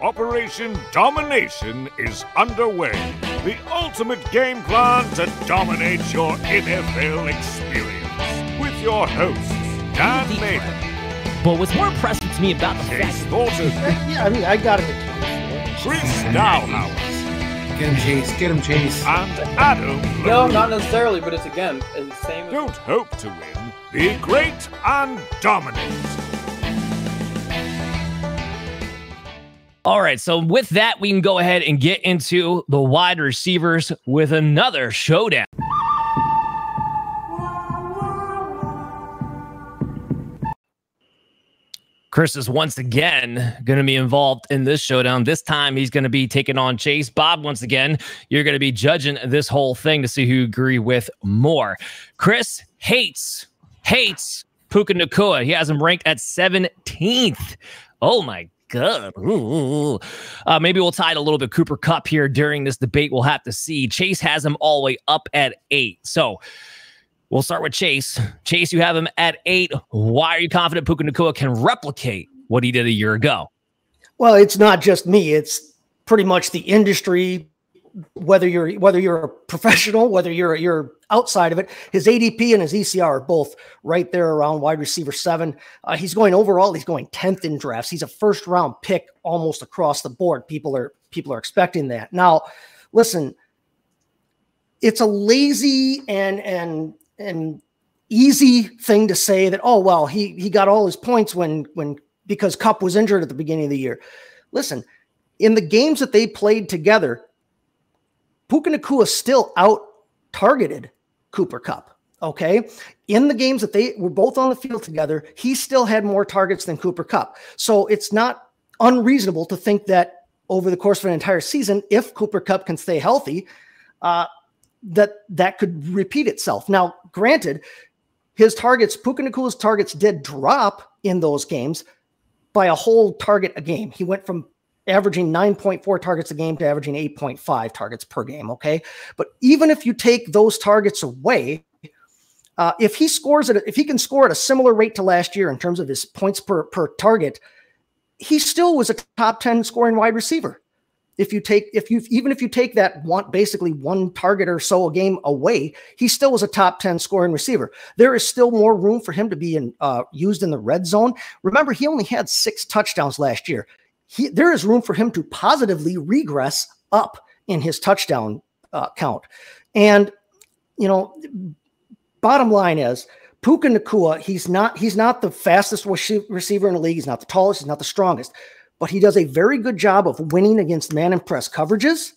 Operation Domination is underway. The ultimate game plan to dominate your NFL experience. With your hosts, Dan Maven. But what's more impressive to me about the Chase Thornton. Yeah, I mean, I got him. Chris Dowhouse. Get him, Chase. Get him, Chase. And Adam. No, not necessarily, but it's again the same. Don't hope to win. Be great and dominate. All right, so with that, we can go ahead and get into the wide receivers with another showdown. Chris is once again going to be involved in this showdown. This time, he's going to be taking on Chase. Bob, once again, you're going to be judging this whole thing to see who you agree with more. Chris hates Puka Nacua. He has him ranked at 17th. Oh, my God. Maybe we'll tie it a little bit Cooper Kupp here during this debate. We'll have to see. Chase has him all the way up at 8. So we'll start with Chase. Chase, you have him at 8. Why are you confident Puka Nacua can replicate what he did a year ago? Well, it's not just me. It's pretty much the industry. Whether you're a professional, whether you're outside of it, his ADP and his ECR are both right there around wide receiver 7. He's going 10th in drafts. He's a first round pick almost across the board. People are expecting that. Now, listen, it's a lazy and easy thing to say that, oh, well, he got all his points because Kupp was injured at the beginning of the year. Listen, in the games that they played together, Puka Nacua still out-targeted Cooper Kupp, okay? In the games that they were both on the field together, he still had more targets than Cooper Kupp. So it's not unreasonable to think that over the course of an entire season, if Cooper Kupp can stay healthy, that could repeat itself. Now, granted, Puka Nacua's targets did drop in those games by a whole target a game. He went from averaging 9.4 targets a game to averaging 8.5 targets per game, okay? But even if you take those targets away, if he can score at a similar rate to last year in terms of his points per target, he still was a top 10 scoring wide receiver. Even if you take that basically one target or so a game away, he still was a top 10 scoring receiver. There is still more room for him to be used in the red zone. Remember, he only had 6 touchdowns last year. There is room for him to positively regress up in his touchdown count. And, bottom line is Puka Nacua, he's not the fastest receiver in the league. He's not the tallest. He's not the strongest, but he does a very good job of winning against man and press coverages.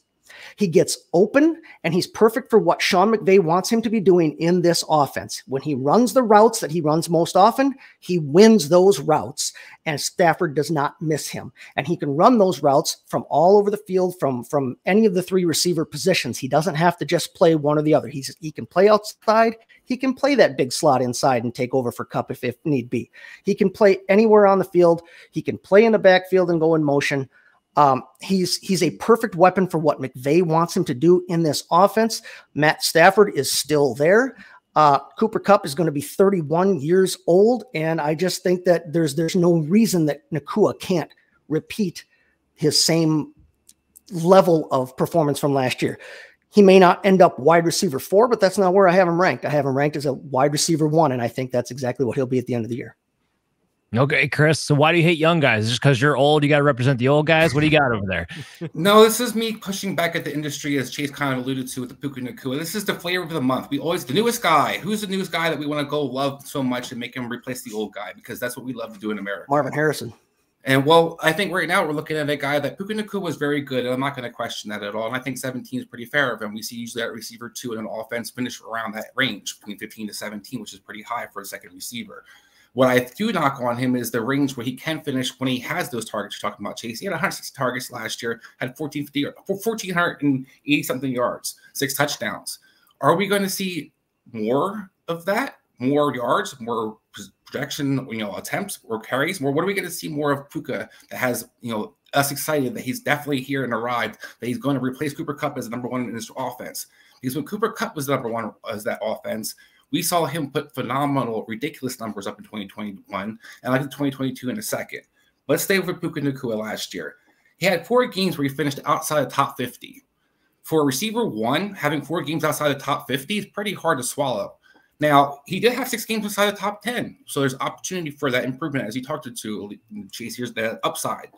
He gets open, and he's perfect for what Sean McVay wants him to be doing in this offense. When he runs the routes that he runs most often, he wins those routes, and Stafford does not miss him. And he can run those routes from all over the field, from any of the 3 receiver positions. He doesn't have to just play one or the other. He can play outside. He can play that big slot inside and take over for Kupp if need be. He can play anywhere on the field. He can play in the backfield and go in motion. He's a perfect weapon for what McVay wants him to do in this offense. Matt Stafford is still there. Cooper Kupp is going to be 31 years old, and I just think that there's no reason that Nacua can't repeat his same level of performance from last year. He may not end up wide receiver 4, but that's not where I have him ranked. I have him ranked as a wide receiver 1, and I think that's exactly what he'll be at the end of the year. Okay, Chris. So why do you hate young guys? Just because you're old, you got to represent the old guys? What do you got over there? No, this is me pushing back at the industry, as Chase kind of alluded to with the Puka Nacua. This is the flavor of the month. The newest guy. Who's the newest guy that we want to go love so much and make him replace the old guy? Because that's what we love to do in America. Marvin Harrison. And, well, I think right now we're looking at a guy that Puka Nacua was very good, and I'm not going to question that at all. And I think 17 is pretty fair of him. We see usually that receiver 2 in an offense finish around that range, between 15 to 17, which is pretty high for a second receiver. What I do knock on him is the range where he can finish when he has those targets you're talking about, Chase. He had 160 targets last year, had 1,480-something yards, 6 touchdowns. Are we going to see more of that? More yards, more projection, attempts or carries? More? What are we going to see more of Puka that has, us excited that he's definitely here and arrived, that he's going to replace Cooper Kupp as the number 1 in this offense? Because when Cooper Kupp was the number 1 as that offense, We saw him put phenomenal, ridiculous numbers up in 2021, and like in 2022 in a second. Let's stay with Puka Nacua last year. He had 4 games where he finished outside the top 50. For a receiver 1, having 4 games outside the top 50 is pretty hard to swallow. Now, he did have 6 games inside the top 10, so there's opportunity for that improvement, as you talked to Chase. Here's the upside.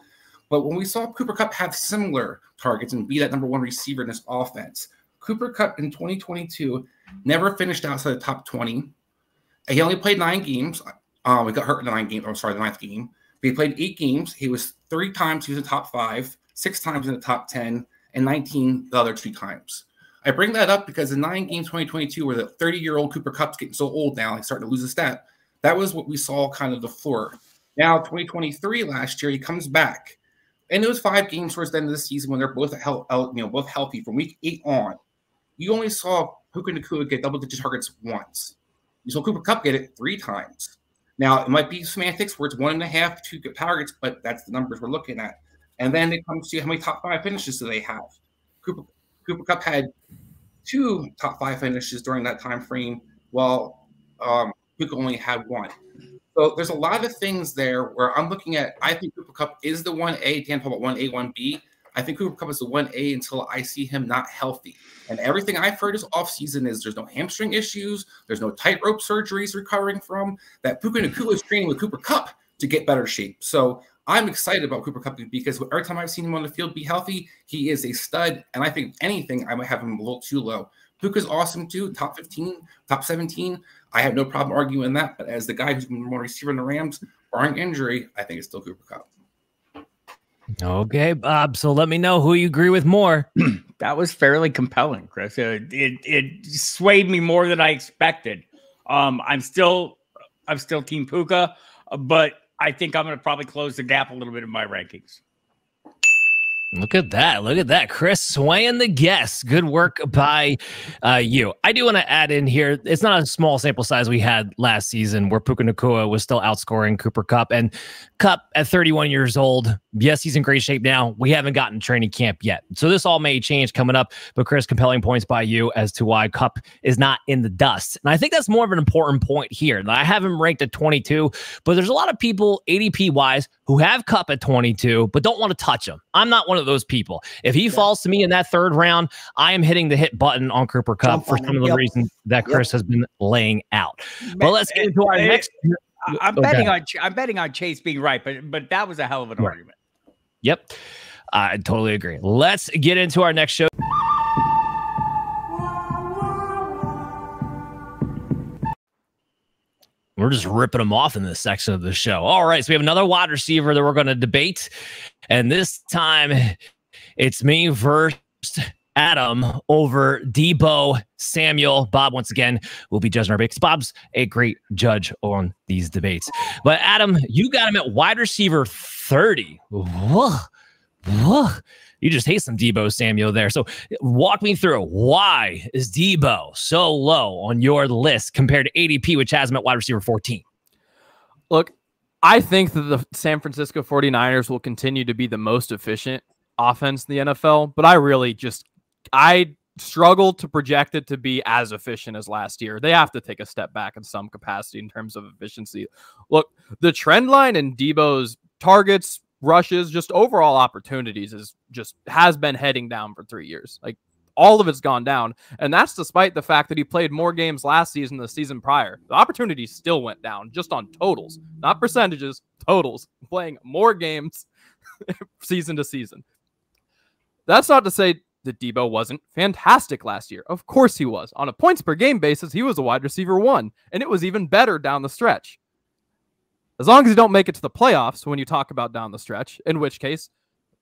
But when we saw Cooper Kupp have similar targets and be that number 1 receiver in this offense, Cooper Kupp in 2022 never finished outside the top 20. He only played 9 games. He got hurt in the 9 games. I'm sorry, the 9th game. But he played 8 games. He was 3 times he was in the top 5, 6 times in the top 10, and 19 the other 2 times. I bring that up because the 9 games 2022, where the 30-year-old Cooper Kupp's getting so old now, he's starting to lose a step. That was what we saw kind of the floor. Now, 2023 last year, he comes back. And those 5 games towards the end of the season when they're both both healthy from week 8 on, you only saw Puka Nacua get double-digit targets once. You saw Cooper Kupp get it 3 times. Now, it might be semantics where it's 1.5, 2 good targets, but that's the numbers we're looking at. And then it comes to how many top 5 finishes do they have? Cooper Kupp had 2 top 5 finishes during that time frame, while Puka only had 1. So there's a lot of things there where I'm looking at. I think Cooper Kupp is the 1A. Dan talked about 1A, 1B. I think Cooper Kupp is the 1A until I see him not healthy. And everything I've heard is offseason is there's no hamstring issues. There's no tightrope surgeries recovering from. That Puka Nacua is training with Cooper Kupp to get better shape. So I'm excited about Cooper Kupp because every time I've seen him on the field be healthy, he is a stud. And I think if anything, I might have him a little too low. Puka's awesome too, top 15, top 17. I have no problem arguing that. But as the guy who's been more receiver in the Rams, barring injury, I think it's still Cooper Kupp. Okay, Bob. So let me know who you agree with more. That was fairly compelling, Chris. It swayed me more than I expected. I'm still Team Puka, but I think I'm going to probably close the gap a little bit in my rankings. Look at that. Look at that. Chris swaying the guess. Good work by you. I do want to add in here, it's not a small sample size we had last season where Puka Nacua was still outscoring Cooper Kupp. And Kupp at 31 years old, yes, he's in great shape now. We haven't gotten training camp yet. So this all may change coming up. But Chris, compelling points by you as to why Kupp is not in the dust. And I think that's more of an important point here. I have him ranked at 22, but there's a lot of people ADP-wise who have Kupp at 22, but don't want to touch him. I'm not one of those people. If he falls to me in that 3rd round, I am hitting the hit button on Cooper Kupp for some of the reasons that Chris has been laying out. But let's get into our next. I'm betting on Chase being right, but that was a hell of an argument. Yep, I totally agree. Let's get into our next show. We're just ripping them off in this section of the show. All right, so we have another wide receiver that we're going to debate. And this time, it's me versus Adam over Deebo Samuel. Bob, once again, will be judging our picks. Bob's a great judge on these debates. But Adam, you got him at wide receiver 30. Whoa. You just hate some Deebo Samuel there. So walk me through, why is Deebo so low on your list compared to ADP, which has him at wide receiver 14? Look, I think that the San Francisco 49ers will continue to be the most efficient offense in the NFL, but I struggle to project it to be as efficient as last year. They have to take a step back in some capacity in terms of efficiency. Look, the trend line in Deebo's targets, rushes, just overall opportunities has been heading down for 3 years. Like, all of it's gone down, and that's despite the fact that he played more games last season than the season prior. The opportunities still went down, just on totals, not percentages, totals, playing more games season to season. That's not to say that Deebo wasn't fantastic last year. Of course he was. On a points per game basis, he was a wide receiver 1, and it was even better down the stretch. As long as you don't make it to the playoffs when you talk about down the stretch, in which case,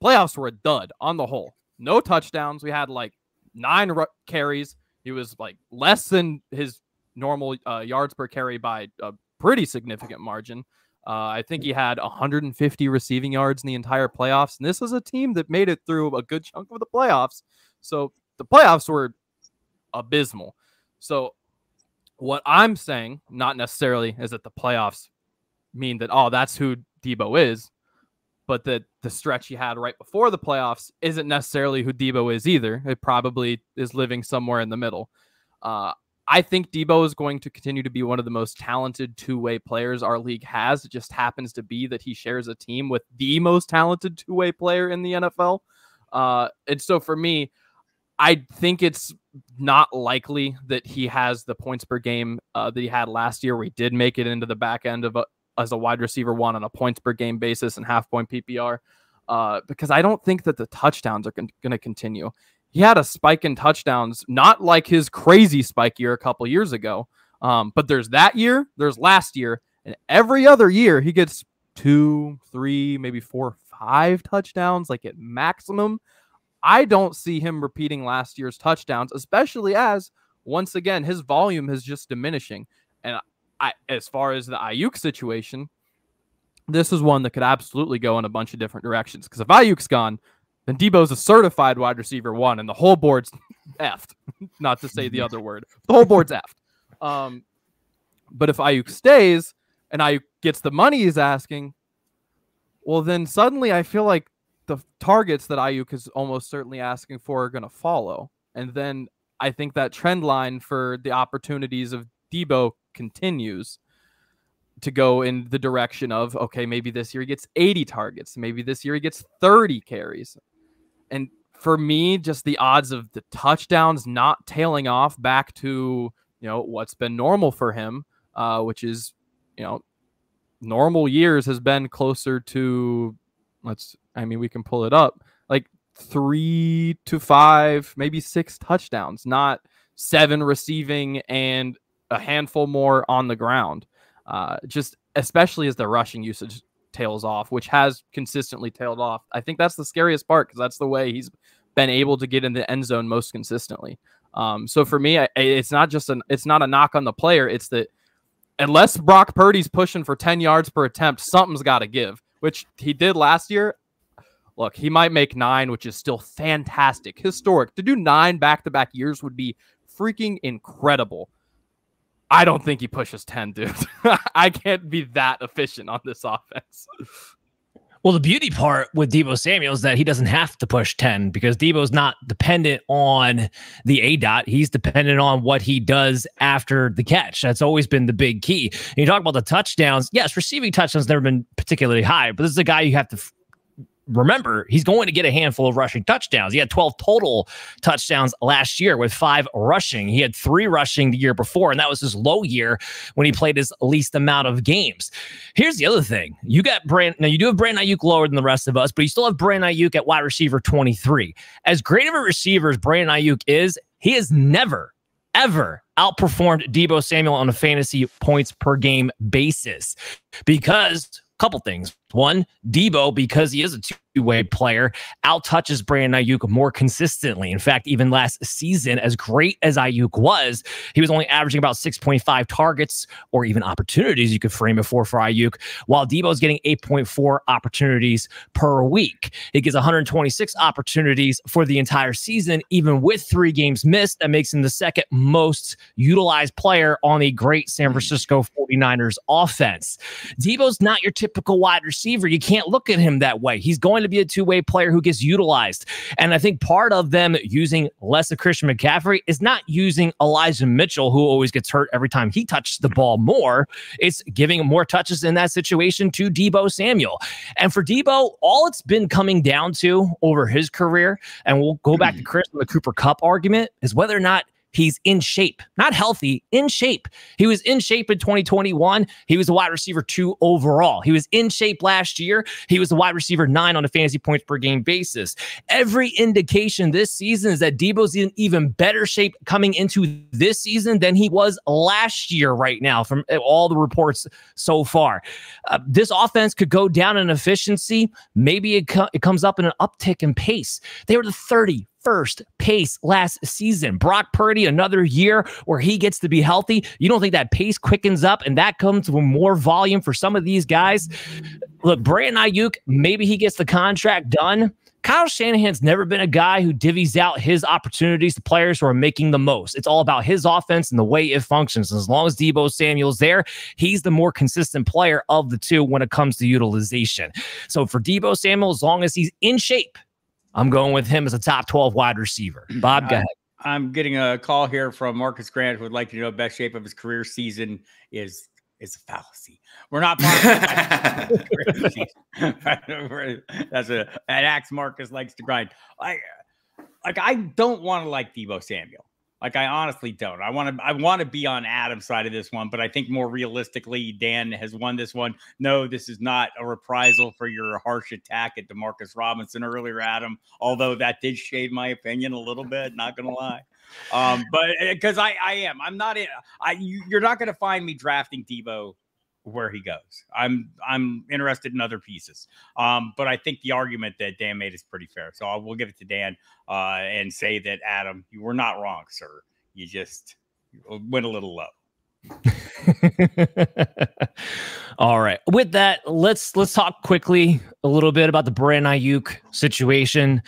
playoffs were a dud on the whole. No touchdowns. We had like 9 carries. He was like less than his normal yards per carry by a pretty significant margin. I think he had 150 receiving yards in the entire playoffs. And this is a team that made it through a good chunk of the playoffs. So the playoffs were abysmal. So what I'm saying, not necessarily is that the playoffs mean that, oh, that's who Deebo is, but that the stretch he had right before the playoffs isn't necessarily who Deebo is either. It probably is living somewhere in the middle. I think Deebo is going to continue to be one of the most talented two-way players our league has. It just happens to be that he shares a team with the most talented two-way player in the NFL. And so for me, I think it's not likely that he has the points per game that he had last year, where he did make it into the back end of as a wide receiver one on a points per game basis and half-point PPR, because I don't think that the touchdowns are going to continue. He had a spike in touchdowns, not like his crazy spike year a couple years ago, but there's that year, there's last year, and every other year he gets 2, 3, maybe 4, 5 touchdowns, like at maximum. I don't see him repeating last year's touchdowns, especially as, once again, his volume is just diminishing. And as far as the Aiyuk situation, this is one that could absolutely go in a bunch of different directions, because if Aiyuk's gone, then Deebo's a certified wide receiver one, and the whole board's effed. Not to say the other word. The whole board's effed. But if Aiyuk stays and Aiyuk gets the money he's asking, well, then suddenly I feel like the targets that Aiyuk is almost certainly asking for are going to follow. And then I think that trend line for the opportunities of Deebo continues to go in the direction of, okay, maybe this year he gets 80 targets. Maybe this year he gets 30 carries. And for me, just the odds of the touchdowns not tailing off back to, what's been normal for him, which is, normal years has been closer to, we can pull it up, like 3 to 5, maybe 6 touchdowns, not 7 receiving and a handful more on the ground. Just especially as the rushing usage tails off, which has consistently tailed off. I think that's the scariest part, because that's the way he's been able to get in the end zone most consistently. So for me, it's not a knock on the player. It's that unless Brock Purdy's pushing for 10 yards per attempt, something's got to give, which he did last year. Look, he might make 9, which is still fantastic, historic. To do 9 back-to-back years would be freaking incredible. I don't think he pushes 10, dude. I can't be that efficient on this offense. Well, the beauty part with Deebo Samuel is that he doesn't have to push 10, because Deebo's not dependent on the ADOT. He's dependent on what he does after the catch. That's always been the big key. And you talk about the touchdowns. Yes, receiving touchdowns never been particularly high, but this is a guy you have to remember, he's going to get a handful of rushing touchdowns. He had 12 total touchdowns last year with 5 rushing. He had 3 rushing the year before, and that was his low year when he played his least amount of games. Here's the other thing. You got now you do have Brandon Aiyuk lower than the rest of us, but you still have Brandon Aiyuk at wide receiver 23. As great of a receiver as Brandon Aiyuk is, he has never, ever outperformed Deebo Samuel on a fantasy points per game basis, because couple things. One, Deebo, because he is a two-way player, out-touches Brandon Aiyuk more consistently. In fact, even last season, as great as Aiyuk was, he was only averaging about 6.5 targets, or even opportunities you could frame it for Aiyuk, while Deebo's getting 8.4 opportunities per week. He gets 126 opportunities for the entire season, even with 3 games missed. That makes him the second most utilized player on the great San Francisco 49ers offense. Deebo's not your typical wide receiver. You can't look at him that way. He's going to be a two-way player who gets utilized. And I think part of them using less of Christian McCaffrey is not using Elijah Mitchell, who always gets hurt every time he touches the ball more. It's giving more touches in that situation to Deebo Samuel. And for Deebo, all it's been coming down to over his career, and we'll go back to Chris with the Cooper Kupp argument, is whether or not he's in shape, not healthy, in shape. He was in shape in 2021. He was a wide receiver 2 overall. He was in shape last year. He was a wide receiver 9 on a fantasy points per game basis. Every indication this season is that Deebo's in even better shape coming into this season than he was last year right now from all the reports so far. This offense could go down in efficiency. Maybe it comes up in an uptick in pace. They were the 31st pace last season. Brock Purdy, another year where he gets to be healthy. You don't think that pace quickens up and that comes with more volume for some of these guys? Look, Brandon Aiyuk, maybe he gets the contract done. Kyle Shanahan's never been a guy who divvies out his opportunities to players who are making the most. It's all about his offense and the way it functions. As long as Deebo Samuel's there, he's the more consistent player of the two when it comes to utilization. So for Deebo Samuel, as long as he's in shape, I'm going with him as a top 12 wide receiver. Bob, go ahead. I'm getting a call here from Marcus Grant, who would like to know best shape of his career season is a fallacy. We're not part of that's an axe Marcus likes to grind. I don't want to like Deebo Samuel. Like, I honestly don't. I want to be on Adam's side of this one, but I think more realistically, Dan has won this one. No, this is not a reprisal for your harsh attack at DeMarcus Robinson earlier, Adam, although that did shade my opinion a little bit, not going to lie. But because I'm not in, you're not going to find me drafting Deebo where he goes. I'm interested in other pieces. But I think the argument that Dan made is pretty fair. So we'll give it to Dan and say that, Adam, you were not wrong, sir. You just went a little low. All right. With that, let's talk quickly a little bit about the Brandon Aiyuk situation.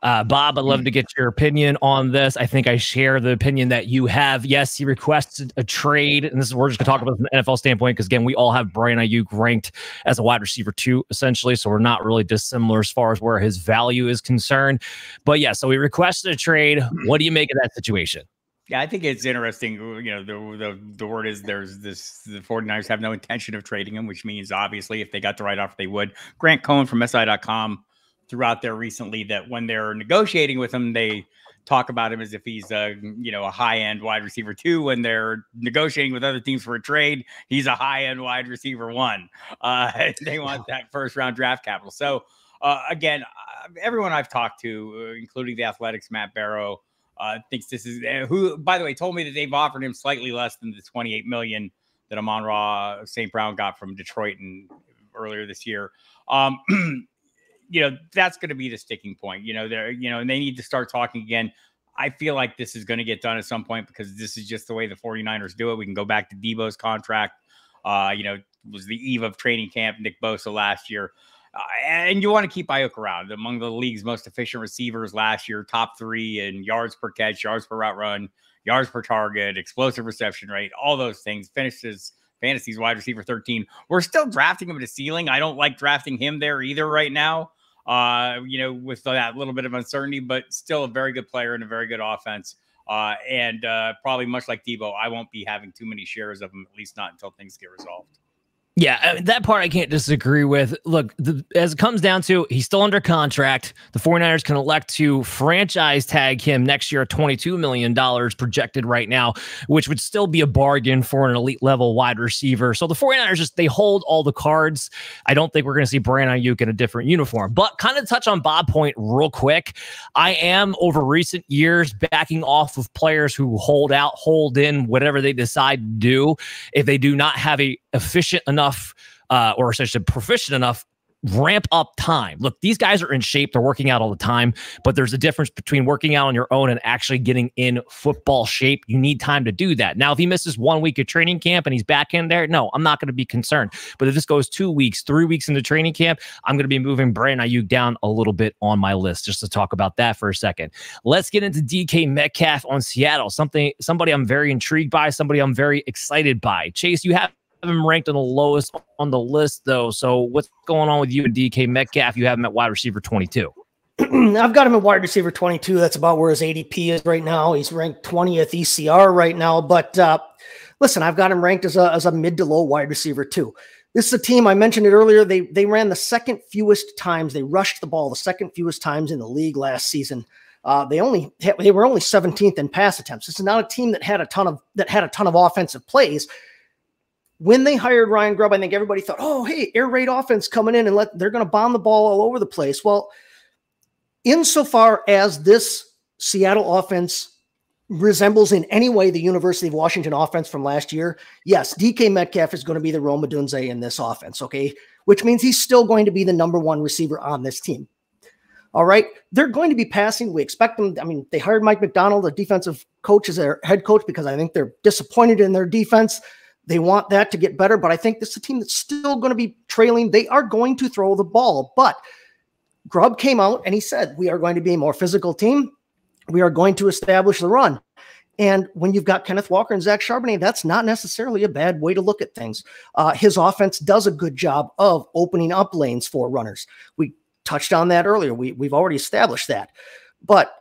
Bob, I'd love to get your opinion on this. I think I share the opinion that you have. Yes, he requested a trade, and this is we're just going to talk about from the NFL standpoint because, again, we all have Brandon Aiyuk ranked as a wide receiver 2, essentially, so we're not really dissimilar as far as where his value is concerned. But, yeah, so we requested a trade. What do you make of that situation? Yeah, I think it's interesting. You know, the word is the 49ers have no intention of trading him, which means obviously if they got the right offer, they would. Grant Cohen from SI.com threw out there recently that when they're negotiating with him, they talk about him as if he's a high-end wide receiver 2. When they're negotiating with other teams for a trade, he's a high-end wide receiver 1. They want that first-round draft capital. So again, everyone I've talked to, including the Athletics' Matt Barrow, thinks this is who, by the way, told me that they've offered him slightly less than the $28 million that Amon-Ra St. Brown got from Detroit earlier this year. That's going to be the sticking point. And they need to start talking again. I feel like this is going to get done at some point because this is just the way the 49ers do it. We can go back to Deebo's contract. It was the eve of training camp, Nick Bosa last year. And you want to keep Aiyuk around. Among the league's most efficient receivers last year, top 3 in yards per catch, yards per route run, yards per target, explosive reception rate, all those things. Finishes fantasy's wide receiver 13. We're still drafting him at a ceiling. I don't like drafting him there either right now. With that little bit of uncertainty, but still a very good player and a very good offense. And probably much like Deebo, I won't be having too many shares of him, at least not until things get resolved. Yeah, that part I can't disagree with. Look, as it comes down to, he's still under contract. The 49ers can elect to franchise tag him next year at $22 million projected right now, which would still be a bargain for an elite level wide receiver. So the 49ers they hold all the cards. I don't think we're going to see Brandon Aiyuk in a different uniform. But kind of touch on Bob's point real quick. I am, over recent years, backing off of players who hold out, hold in, whatever they decide to do, if they do not have a efficient enough or essentially proficient enough ramp up time. Look, these guys are in shape. They're working out all the time, but there's a difference between working out on your own and actually getting in football shape. You need time to do that. Now, if he misses 1 week of training camp and he's back in there, no, I'm not going to be concerned. But if this goes 2 weeks, 3 weeks into training camp, I'm going to be moving Brandon Aiyuk down a little bit on my list just to talk about that for a second. Let's get into DK Metcalf on Seattle. Somebody I'm very intrigued by, somebody I'm very excited by. Chase, you have him ranked on the lowest on the list, though. So what's going on with you and DK Metcalf? You have him at wide receiver 22. I've got him at wide receiver 22. That's about where his ADP is right now. He's ranked 20th ECR right now. But listen, I've got him ranked as a mid to low wide receiver 2. This is a team, I mentioned it earlier, they ran the second fewest times. They rushed the ball the second fewest times in the league last season. They were only 17th in pass attempts. This is not a team that had a ton of offensive plays. When they hired Ryan Grubb, I think everybody thought, oh, hey, air raid offense coming in and they're going to bomb the ball all over the place. Well, insofar as this Seattle offense resembles in any way the University of Washington offense from last year, yes, DK Metcalf is going to be the Rome Odunze in this offense, okay? Which means he's still going to be the number 1 receiver on this team. All right, they're going to be passing. We expect them. I mean, they hired Mike McDonald, the defensive coach, as their head coach because I think they're disappointed in their defense. They want that to get better, but I think this is a team that's still going to be trailing. They are going to throw the ball, but Grubb came out and he said, we are going to be a more physical team. We are going to establish the run. And when you've got Kenneth Walker and Zach Charbonnet, that's not necessarily a bad way to look at things. His offense does a good job of opening up lanes for runners. We touched on that earlier. We've already established that. But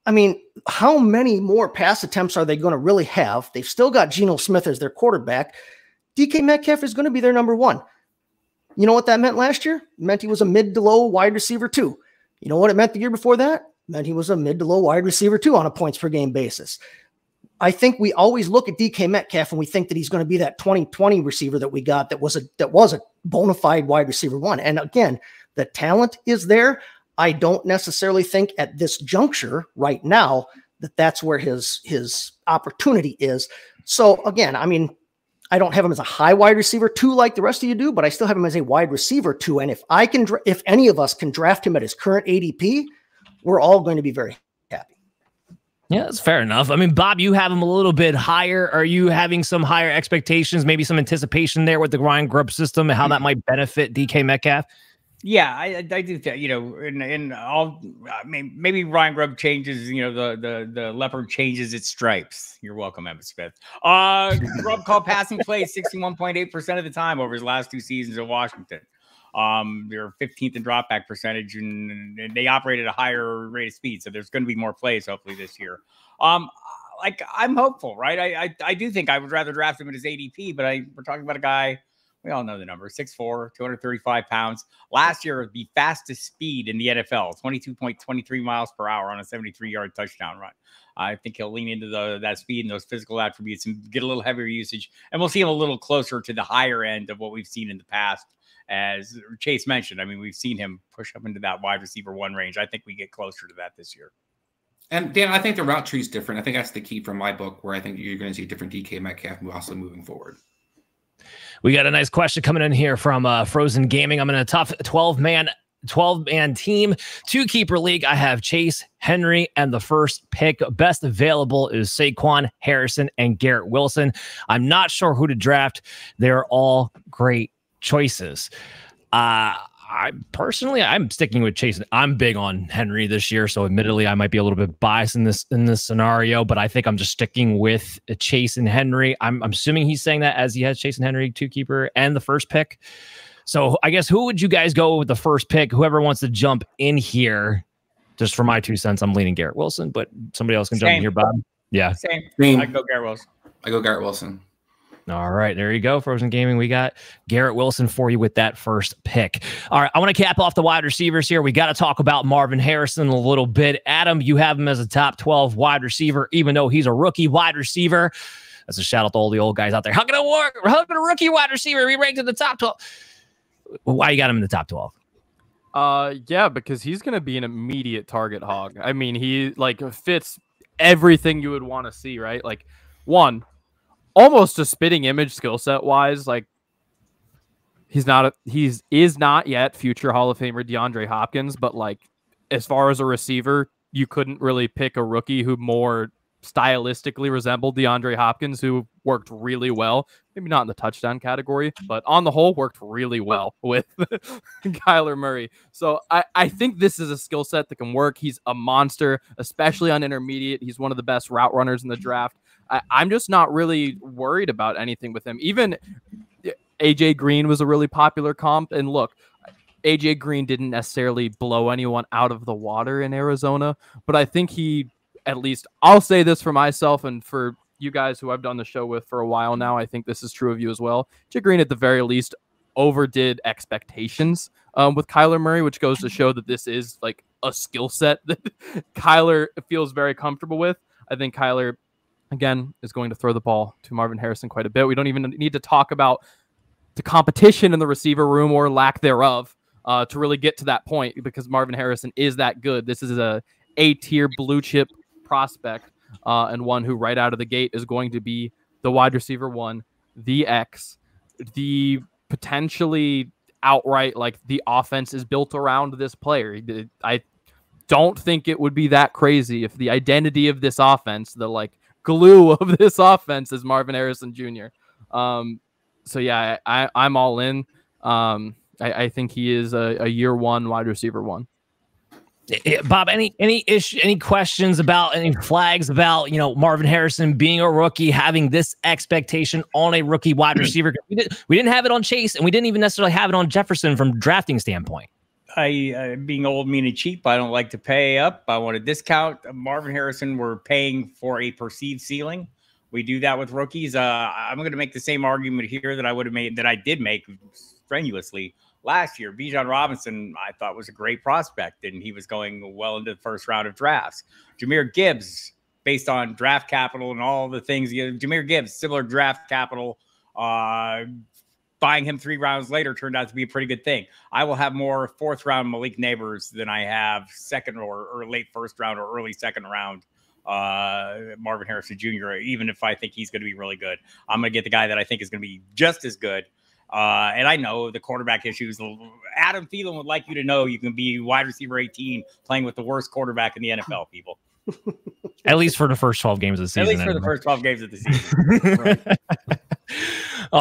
I mean, how many more pass attempts are they going to really have? They've still got Geno Smith as their quarterback. DK Metcalf is going to be their number one. You know what that meant last year? It meant he was a mid to low wide receiver 2. You know what it meant the year before that? It meant he was a mid to low wide receiver 2 on a points per game basis. I think we always look at DK Metcalf and we think that he's going to be that 2020 receiver that we got that was a bona fide wide receiver 1. And again, the talent is there. I don't necessarily think at this juncture right now that that's where his opportunity is. So again, I mean, I don't have him as a high wide receiver 2 like the rest of you do, but I still have him as a wide receiver 2. And if any of us can draft him at his current ADP, we're all going to be very happy. Yeah, that's fair enough. I mean, Bob, you have him a little bit higher. Are you having some higher expectations, maybe some anticipation there with the Ryan Grubb system and how that might benefit DK Metcalf? Yeah, I do think, you know, and all, I mean, maybe Ryan Grubb changes, you know, the leopard changes its stripes. You're welcome, Emmitt Smith. Grubb called passing plays 61.8% of the time over his last 2 seasons in Washington. They're 15th in dropback percentage, and they operate at a higher rate of speed. So there's going to be more plays hopefully this year. Like I'm hopeful, right? I do think I would rather draft him at his ADP, but we're talking about a guy. We all know the number, 6'4", 235 pounds. Last year, the fastest speed in the NFL, 22.23 miles per hour on a 73-yard touchdown run. I think he'll lean into that speed and those physical attributes and get a little heavier usage. And we'll see him a little closer to the higher end of what we've seen in the past. As Chase mentioned, I mean, we've seen him push up into that wide receiver 1 range. I think we get closer to that this year. And Dan, I think the route tree is different. I think that's the key from my book, where I think you're going to see different DK Metcalf also moving forward. We got a nice question coming in here from Frozen Gaming. I'm in a tough 12-man team, 2-keeper league. I have Chase, Henry, and the first pick. Best available is Saquon, Harrison, and Garrett Wilson. I'm not sure who to draft. They're all great choices. I'm sticking with Chase. I'm big on Henry this year, so admittedly I might be a little bit biased in this scenario, but I think I'm just sticking with Chase and Henry. I'm assuming he's saying that as he has Chase and Henry 2-keeper and the first pick. So I guess who would you guys go with the first pick? Whoever wants to jump in here. Just for my 2 cents, I'm leaning Garrett Wilson, but somebody else can jump in here, Bob. Yeah. Same. I go Garrett Wilson. I go Garrett Wilson. All right, there you go, Frozen Gaming. We got Garrett Wilson for you with that first pick. All right, I want to cap off the wide receivers here. We got to talk about Marvin Harrison a little bit. Adam, you have him as a top 12 wide receiver, even though he's a rookie wide receiver. That's a shout out to all the old guys out there. How can it work? How can a rookie wide receiver be ranked in the top 12? Why you got him in the top 12? Yeah, because he's going to be an immediate target hog. I mean, he fits everything you would want to see, right? Like, one, almost a spitting image skill set wise. Like, he is not yet future Hall of Famer DeAndre Hopkins, but like as far as a receiver, you couldn't really pick a rookie who more stylistically resembled DeAndre Hopkins, who worked really well. Maybe not in the touchdown category, but on the whole worked really well with Kyler Murray. So I think this is a skill set that can work. He's a monster, especially on intermediate. He's one of the best route runners in the draft. I'm just not really worried about anything with him. Even AJ Green was a really popular comp. And look, AJ Green didn't necessarily blow anyone out of the water in Arizona, but I think he, at least I'll say this for myself and for you guys who I've done the show with for a while now, I think this is true of you as well. AJ Green at the very least overdid expectations with Kyler Murray, which goes to show that this is like a skill set that Kyler feels very comfortable with. I think Kyler, again, is going to throw the ball to Marvin Harrison quite a bit. We don't even need to talk about the competition in the receiver room or lack thereof to really get to that point, because Marvin Harrison is that good. This is a A-tier blue chip prospect and one who right out of the gate is going to be the wide receiver 1, the X, the potentially outright, like, the offense is built around this player. I don't think it would be that crazy if the identity of this offense, the like glue of this offense, is Marvin Harrison Jr. So yeah, I'm all in. I think he is a year 1 wide receiver 1. Bob, any issue, any questions about, any flags about, Marvin Harrison being a rookie, having this expectation on a rookie wide receiver? We didn't have it on Chase, and we didn't even necessarily have it on Jefferson from drafting standpoint. being old, mean, and cheap, I don't like to pay up. I want a discount. Marvin Harrison, we're paying for a perceived ceiling. We do that with rookies. I'm going to make the same argument here that I would have made, that I did make strenuously last year. Bijan Robinson, I thought, was a great prospect, and he was going well into the first round of drafts. Jahmyr Gibbs, based on draft capital and all the things, Jahmyr Gibbs, similar draft capital, buying him 3 rounds later turned out to be a pretty good thing. I will have more 4th round Malik Neighbors than I have second or late 1st round or early 2nd round Marvin Harrison Jr., even if I think he's going to be really good. I'm going to get the guy that I think is going to be just as good. And I know the quarterback issues. Adam Thielen would like you to know you can be wide receiver 18 playing with the worst quarterback in the NFL, people. At least for the first 12 games of the season. At least for the first 12 games of the season. Right.